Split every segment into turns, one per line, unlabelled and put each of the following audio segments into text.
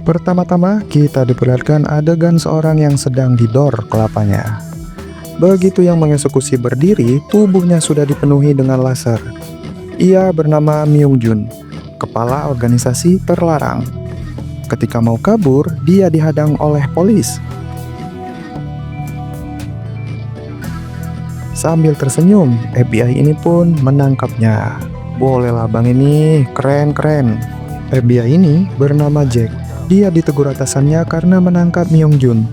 Pertama-tama kita diperlihatkan adegan seorang yang sedang didor kelapanya. Begitu yang mengeksekusi berdiri, tubuhnya sudah dipenuhi dengan laser. Ia bernama Myung Jun, kepala organisasi terlarang. Ketika mau kabur, dia dihadang oleh polis. Sambil tersenyum, FBI ini pun menangkapnya. Bolehlah bang, ini keren-keren. FBI ini bernama Jack. Dia ditegur atasannya karena menangkap Myung Jun.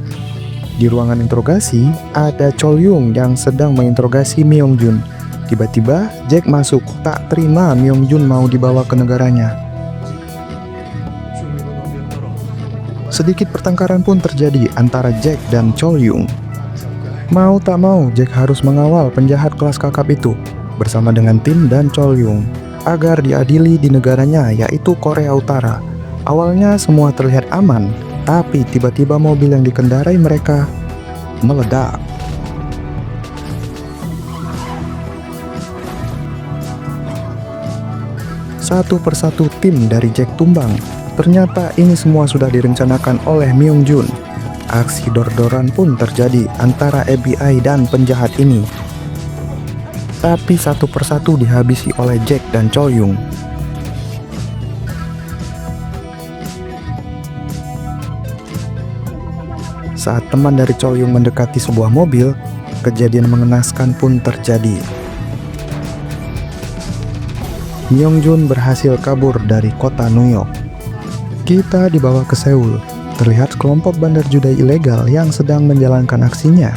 Di ruangan interogasi, ada Chol Yung yang sedang menginterogasi Myung Jun. Tiba-tiba, Jack masuk, tak terima Myung Jun mau dibawa ke negaranya. Sedikit pertengkaran pun terjadi antara Jack dan Chol Yung. Mau tak mau, Jack harus mengawal penjahat kelas kakap itu bersama dengan Tim dan Chol Yung agar diadili di negaranya, yaitu Korea Utara. Awalnya semua terlihat aman, tapi tiba-tiba mobil yang dikendarai mereka meledak. Satu persatu tim dari Jack tumbang. Ternyata ini semua sudah direncanakan oleh Myung Jun. Aksi dor-doran pun terjadi antara FBI dan penjahat ini. Tapi satu persatu dihabisi oleh Jack dan Chol Yung. Saat teman dari Chol Yung mendekati sebuah mobil, kejadian mengenaskan pun terjadi. Myung Jun berhasil kabur dari kota New York. Kita dibawa ke Seoul. Terlihat kelompok bandar judai ilegal yang sedang menjalankan aksinya.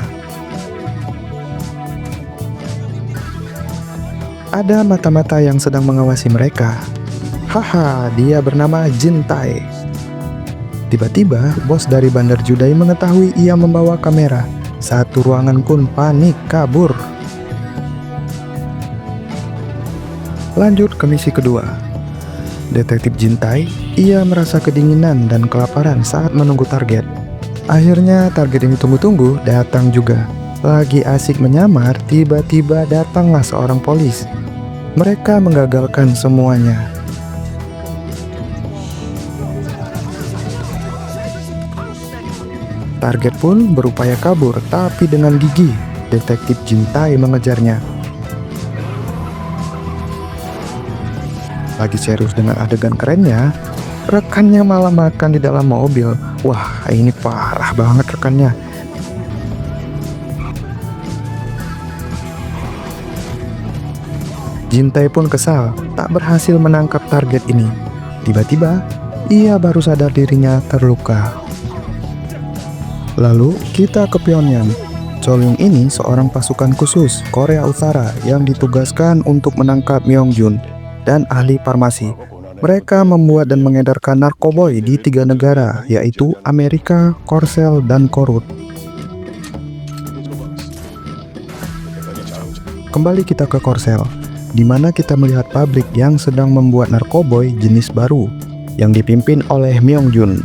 Ada mata-mata yang sedang mengawasi mereka. Haha, dia bernama Jin Tae. Tiba-tiba, bos dari bandar judai mengetahui ia membawa kamera. Satu ruangan pun panik kabur. Lanjut ke misi kedua. Detektif Jin Tae, ia merasa kedinginan dan kelaparan saat menunggu target. Akhirnya target yang ditunggu-tunggu datang juga. Lagi asik menyamar, tiba-tiba datanglah seorang polis. Mereka menggagalkan semuanya. Target pun berupaya kabur, tapi dengan gigih, detektif Jin Tae mengejarnya. Lagi serius dengan adegan kerennya, rekannya malah makan di dalam mobil. Wah, ini parah banget rekannya. Jin Tae pun kesal, tak berhasil menangkap target ini. Tiba-tiba, ia baru sadar dirinya terluka. Lalu kita ke Pyongyang. Chol Yung ini seorang pasukan khusus Korea Utara yang ditugaskan untuk menangkap Myung Jun dan ahli farmasi. Mereka membuat dan mengedarkan narkoboy di 3 negara, yaitu Amerika, Korsel, dan Korut. Kembali kita ke Korsel, di mana kita melihat pabrik yang sedang membuat narkoboy jenis baru yang dipimpin oleh Myung Jun.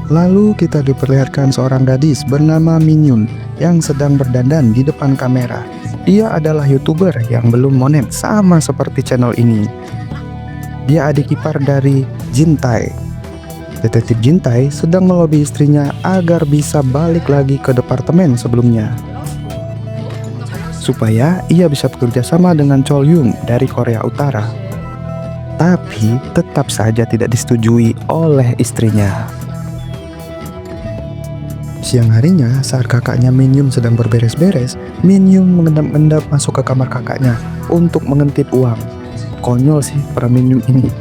Lalu kita diperlihatkan seorang gadis bernama Min Yun yang sedang berdandan di depan kamera. Dia adalah YouTuber yang belum monet sama seperti channel ini. Dia adik ipar dari Jin Tae. Detektif Jin Tae sedang melobi istrinya agar bisa balik lagi ke departemen sebelumnya, supaya ia bisa bekerja sama dengan Chol Yung dari Korea Utara. Tapi tetap saja tidak disetujui oleh istrinya. Siang harinya, saat kakaknya Min Yun sedang berberes-beres, Min Yun mengendap-endap masuk ke kamar kakaknya untuk mengintip uang. Konyol sih para Min Yun ini.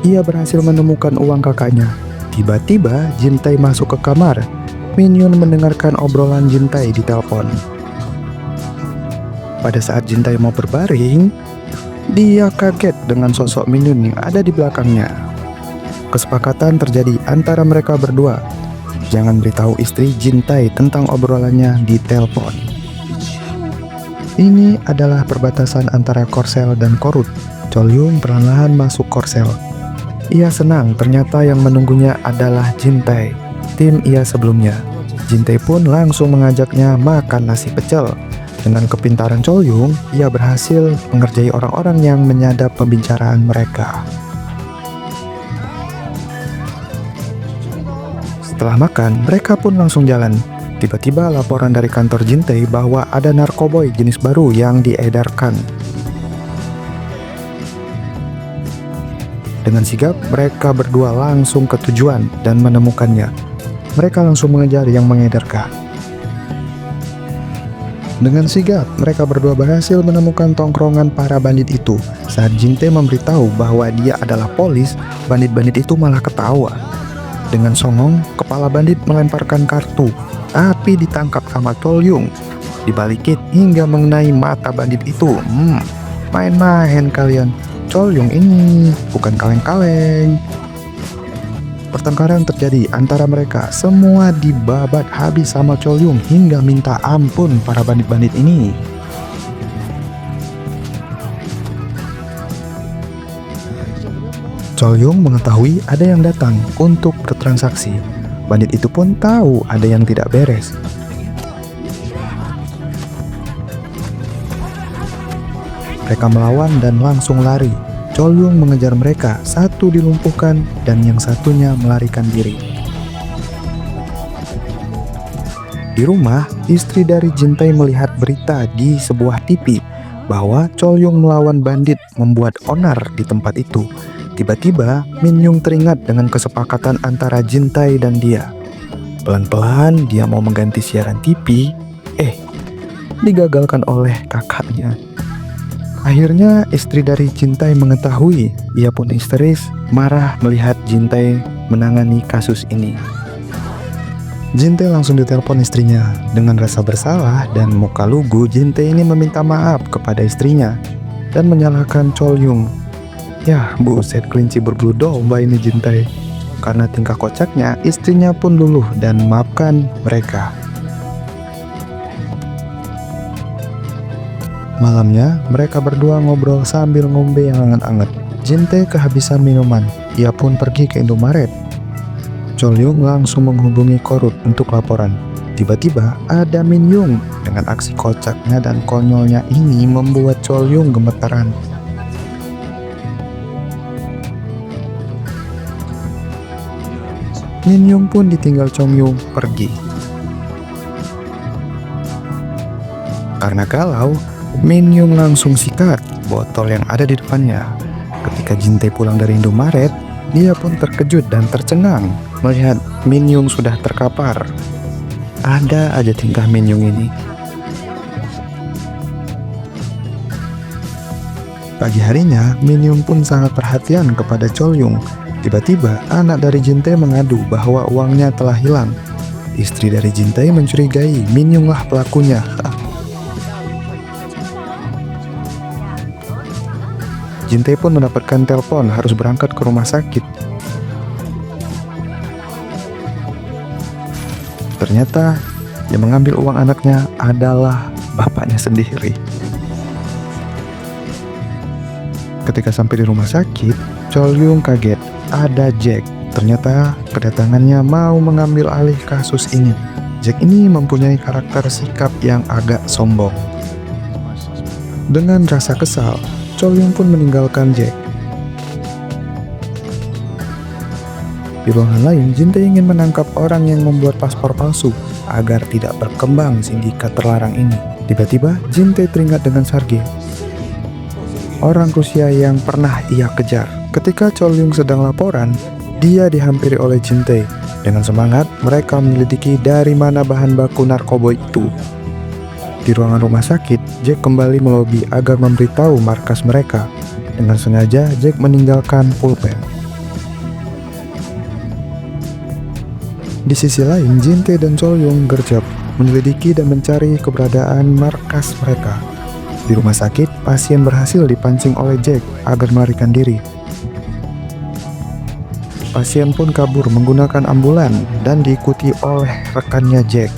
Ia berhasil menemukan uang kakaknya. Tiba-tiba Jin Tae masuk ke kamar. Min Yun mendengarkan obrolan Jin Tae di telepon. Pada saat Jin Tae mau berbaring, dia kaget dengan sosok Min Yun yang ada di belakangnya. Kesepakatan terjadi antara mereka berdua. Jangan beritahu istri Jin Tae tentang obrolannya di telepon. Ini adalah perbatasan antara Korsel dan Korut. Chol Yung perlahan masuk Korsel. Ia senang ternyata yang menunggunya adalah Jin Tae, tim ia sebelumnya. Jin Tae pun langsung mengajaknya makan nasi pecel. Dengan kepintaran Chol Yung, ia berhasil mengerjai orang-orang yang menyadap pembicaraan mereka. Setelah makan, mereka pun langsung jalan. Tiba-tiba laporan dari kantor Jin-tae bahwa ada narkoboy jenis baru yang diedarkan. Dengan sigap, mereka berdua langsung ke tujuan dan menemukannya. Mereka langsung mengejar yang mengedarkan. Dengan sigap, mereka berdua berhasil menemukan tongkrongan para bandit itu. Saat Jin-tae memberitahu bahwa dia adalah polis, bandit-bandit itu malah ketawa. Dengan songong, kepala bandit melemparkan kartu. Api ditangkap sama Chol Yung, dibalikin hingga mengenai mata bandit itu. Main-main kalian. Chol Yung ini bukan kaleng-kaleng. Pertengkaran terjadi antara mereka. Semua dibabat habis sama Chol Yung hingga minta ampun para bandit-bandit ini. Chol Yung mengetahui ada yang datang untuk bertransaksi. Bandit itu pun tahu ada yang tidak beres. Mereka melawan dan langsung lari. Chol Yung mengejar mereka, satu dilumpuhkan dan yang satunya melarikan diri. Di rumah, istri dari Jin-tae melihat berita di sebuah TV bahwa Chol Yung melawan bandit membuat onar di tempat itu. Tiba-tiba, Min Yung teringat dengan kesepakatan antara Jin-tae dan dia. Pelan-pelan dia mau mengganti siaran TV, digagalkan oleh kakaknya. Akhirnya istri dari Jin-tae mengetahui. Ia pun histeris, marah melihat Jin-tae menangani kasus ini. Jin-tae langsung ditelepon istrinya. Dengan rasa bersalah dan muka lugu, Jin-tae ini meminta maaf kepada istrinya dan menyalahkan Chol Yung. Ya, buset, kelinci berbulu domba ini Jin-tae. Karena tingkah kocaknya, istrinya pun luluh dan memaafkan mereka. Malamnya, mereka berdua ngobrol sambil ngombe yang anget-anget. Jin-tae kehabisan minuman. Ia pun pergi ke Indomaret. Chol Yung langsung menghubungi Korut untuk laporan. Tiba-tiba ada Min Yung. Dengan aksi kocaknya dan konyolnya ini membuat Chol Yung gemetaran. Min Yung pun ditinggal Chol Yung pergi. Karena galau, Min Yung langsung sikat botol yang ada di depannya. Ketika Jin-tae pulang dari Indomaret, dia pun terkejut dan tercengang melihat Min Yung sudah terkapar. Ada aja tingkah Min Yung ini. Pagi harinya, Min Yung pun sangat perhatian kepada Chol Yung. Tiba-tiba, anak dari Jin-tae mengadu bahwa uangnya telah hilang. Istri dari Jin-tae mencurigai Min Yung lah pelakunya. Jin-tae pun mendapatkan telepon harus berangkat ke rumah sakit. Ternyata yang mengambil uang anaknya adalah bapaknya sendiri. Ketika sampai di rumah sakit, Chol Yung kaget ada Jack. Ternyata kedatangannya mau mengambil alih kasus ini. Jack ini mempunyai karakter sikap yang agak sombong. Dengan rasa kesal, Chol Yung pun meninggalkan Jack. Di ruangan lain, Jin-tae ingin menangkap orang yang membuat paspor palsu agar tidak berkembang sindikat terlarang ini. Tiba-tiba, Jin-tae teringat dengan Sarge, orang Rusia yang pernah ia kejar. Ketika Chol Yung sedang laporan, dia dihampiri oleh Jin-tae. Dengan semangat, mereka menyelidiki dari mana bahan baku narkoba itu. Di ruangan rumah sakit, Jack kembali melobi agar memberitahu markas mereka. Dengan sengaja, Jack meninggalkan pulpen. Di sisi lain, Jin-tae dan Chol Yung gercep menyelidiki dan mencari keberadaan markas mereka. Di rumah sakit, pasien berhasil dipancing oleh Jack agar melarikan diri. Pasien pun kabur menggunakan ambulan dan diikuti oleh rekannya Jack.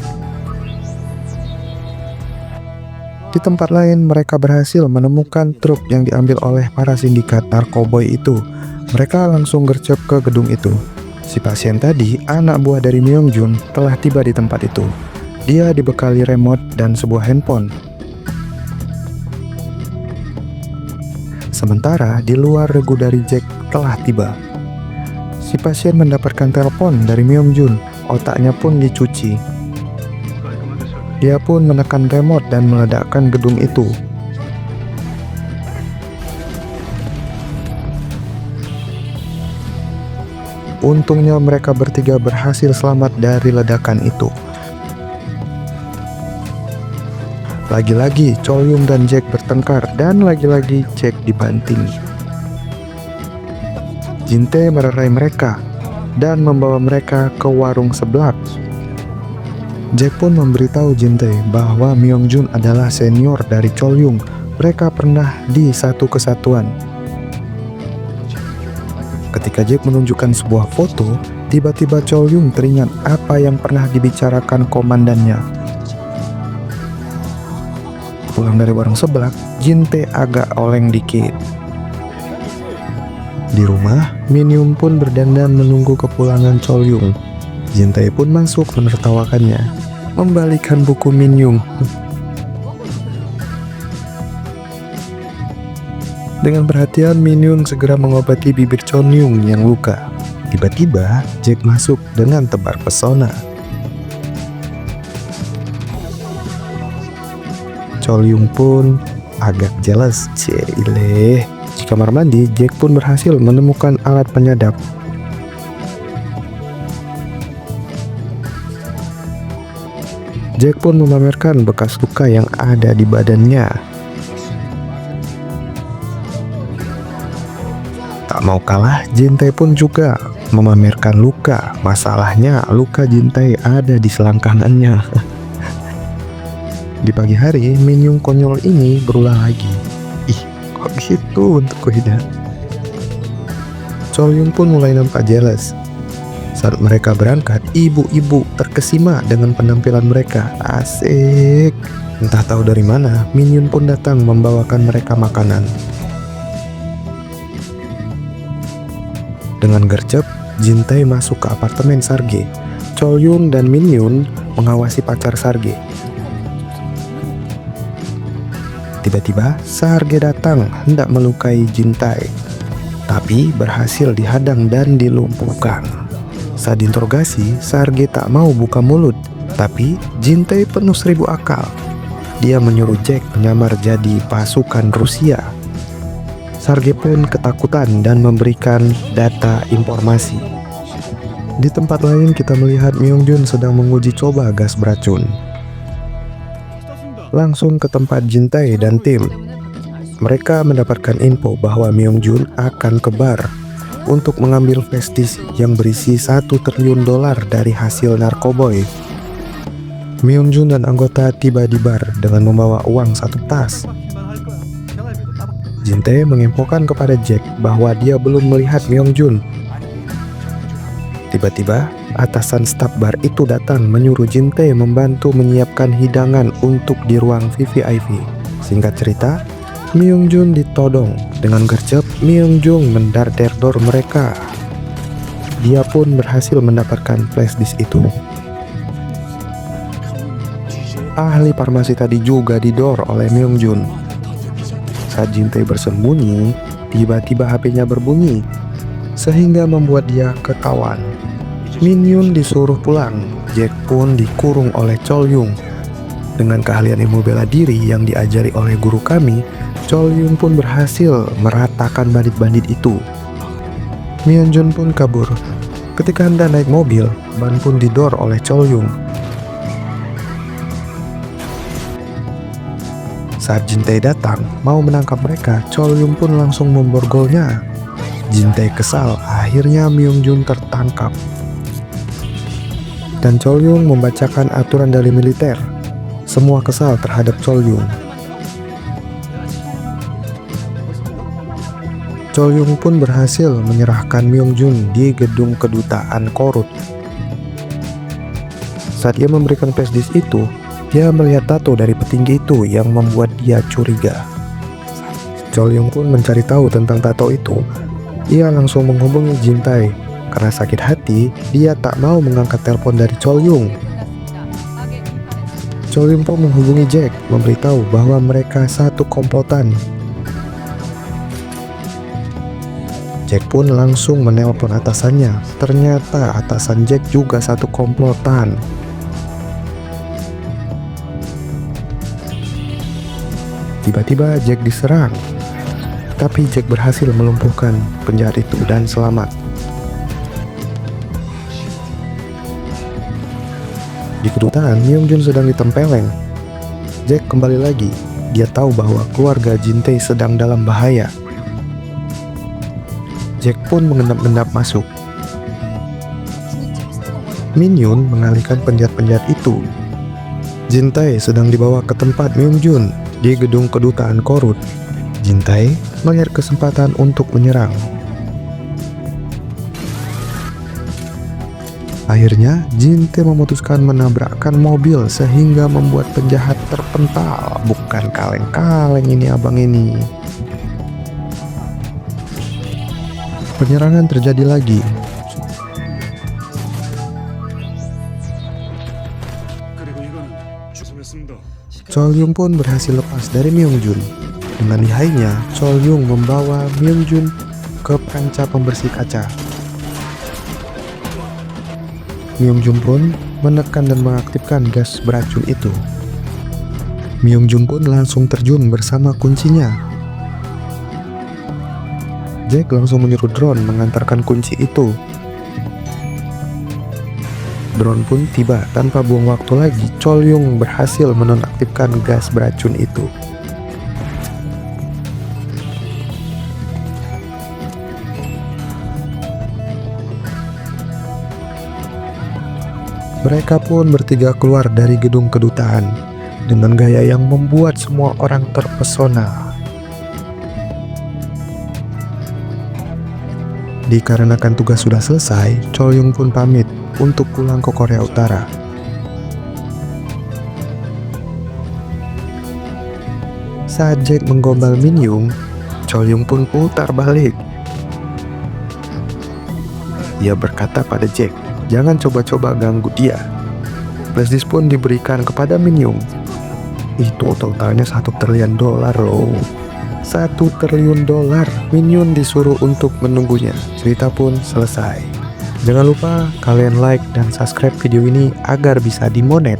Di tempat lain, mereka berhasil menemukan truk yang diambil oleh para sindikat narkoboy itu. Mereka langsung gercep ke gedung itu. Si pasien tadi, anak buah dari Myung Jun, telah tiba di tempat itu. Dia dibekali remote dan sebuah handphone. Sementara di luar regu dari Jack telah tiba. Si pasien mendapatkan telepon dari Myung Jun, otaknya pun dicuci. Dia pun menekan remote dan meledakkan gedung itu. Untungnya mereka bertiga berhasil selamat dari ledakan itu. Lagi-lagi Cholyung dan Jack bertengkar dan lagi-lagi Jack dibanting. Jin-tae melerai mereka dan membawa mereka ke warung seblak. Jack pun memberitahu Jin-tae bahwa Myung Jun adalah senior dari Cholyung. Mereka pernah di satu kesatuan. Ketika Jack menunjukkan sebuah foto, tiba-tiba Cholyung teringat apa yang pernah dibicarakan komandannya. Pulang dari warung seblak, Jin-tae agak oleng dikit. Di rumah, Min-yoon pun berdandan menunggu kepulangan Cholyung. Jin-tae pun masuk menertawakannya, membalikan buku Min-yoon. Dengan perhatian, Min-yoon segera mengobati bibir Cholyung yang luka. Tiba-tiba, Jack masuk dengan tebar pesona. Cholyung pun agak jelas. Cile. Di kamar mandi, Jack pun berhasil menemukan alat penyadap. Jack pun memamerkan bekas luka yang ada di badannya. Tak mau kalah, Jin-tae pun juga memamerkan luka. Masalahnya, luka Jin-tae ada di selangkangannya. Di pagi hari, Min-yoon konyol ini berulang lagi. Ih, kok gitu untuk Kuhida? Cholyung pun mulai nampak jealous. Saat mereka berangkat, ibu-ibu terkesima dengan penampilan mereka. Asik. Entah tahu dari mana, Min-yoon pun datang membawakan mereka makanan. Dengan gercep, Jin-tae masuk ke apartemen Sarge. Cholyung dan Min-yoon mengawasi pacar Sarge. Tiba-tiba, Sarge datang hendak melukai Jin-tae, tapi berhasil dihadang dan dilumpuhkan. Saat diinterogasi, Sarge tak mau buka mulut, tapi Jin-tae penuh 1000 akal. Dia menyuruh Jack menyamar jadi pasukan Rusia. Sarge pun ketakutan dan memberikan data informasi. Di tempat lain kita melihat Myung Jun sedang menguji coba gas beracun. Langsung ke tempat Jin-tae dan tim. Mereka mendapatkan info bahwa Myung Jun akan ke bar untuk mengambil flash disk yang berisi $1 triliun dari hasil narkoboy. Myung Jun dan anggota tiba di bar dengan membawa uang 1 tas. Jin-tae menginfokan kepada Jack bahwa dia belum melihat Myung Jun. Tiba-tiba, atasan staf bar itu datang menyuruh Jin-tae membantu menyiapkan hidangan untuk di ruang VVIP. Singkat cerita, Myung Jun ditodong. Dengan gercep, Myung Jun mendarderdor mereka. Dia pun berhasil mendapatkan flash disk itu. Ahli farmasi tadi juga didor oleh Myung Jun. Saat Jin-tae bersembunyi, tiba-tiba HP-nya berbunyi, sehingga membuat dia ketahuan. Min-yoon disuruh pulang. Jack pun dikurung oleh Cholyung. Dengan keahlian ilmu bela diri yang diajari oleh guru kami, Cholyung pun berhasil meratakan bandit-bandit itu. Myung Jun pun kabur. Ketika hendak naik mobil, ban pun didor oleh Cholyung. Saat Jin-tae datang mau menangkap mereka, Cholyung pun langsung memborgolnya. Jin-tae kesal, akhirnya Myung Jun tertangkap. Dan Cholyung membacakan aturan dari militer. Semua kesal terhadap Cholyung. Cholyung pun berhasil menyerahkan Myung Jun di gedung kedutaan Korut. Saat ia memberikan flash disk itu, dia melihat tato dari petinggi itu yang membuat dia curiga. Cholyung pun mencari tahu tentang tato itu. Ia langsung menghubungi Jin-tae. Karena sakit hati, dia tak mau mengangkat telepon dari Cholyung. Cholyung pun menghubungi Jack, memberitahu bahwa mereka satu komplotan. Jack pun langsung menelpon atasannya. Ternyata atasan Jack juga satu komplotan. Tiba-tiba Jack diserang, tapi Jack berhasil melumpuhkan penjahat itu dan selamat. Di kedutaan, Myung-jun sedang ditempeleng. Jack kembali lagi. Dia tahu bahwa keluarga Jin Tae sedang dalam bahaya. Jack pun mengendap-endap masuk. Min-yun mengalihkan penjahat-penjahat itu. Jin Tae sedang dibawa ke tempat Myung-jun di gedung kedutaan Korut. Jin Tae melihat kesempatan untuk menyerang. Akhirnya, Jin Tae memutuskan menabrakkan mobil sehingga membuat penjahat terpental. Bukan kaleng-kaleng ini abang ini. Penyerangan terjadi lagi. Chol-yung pun berhasil lepas dari Myung-jun. Dengan lihainya, Chol-yung membawa Myung-jun ke panca pembersih kaca. Myung-jun pun menekan dan mengaktifkan gas beracun itu. Myung-jun pun langsung terjun bersama kuncinya. Jack langsung menyuruh drone mengantarkan kunci itu. Drone pun tiba tanpa buang waktu lagi. Chol-yung berhasil menonaktifkan gas beracun itu. Mereka pun bertiga keluar dari gedung kedutaan dengan gaya yang membuat semua orang terpesona. Dikarenakan tugas sudah selesai, Chol-yung pun pamit untuk pulang ke Korea Utara. Saat Jack menggombal Min-yung, Chol-yung pun putar balik. Ia berkata pada Jack, jangan coba-coba ganggu dia. Flashdisk pun diberikan kepada Min-yung. Itu totalnya $1 triliun loh. $1 triliun. Min-yung disuruh untuk menunggunya. Cerita pun selesai. Jangan lupa kalian like dan subscribe video ini agar bisa dimonet.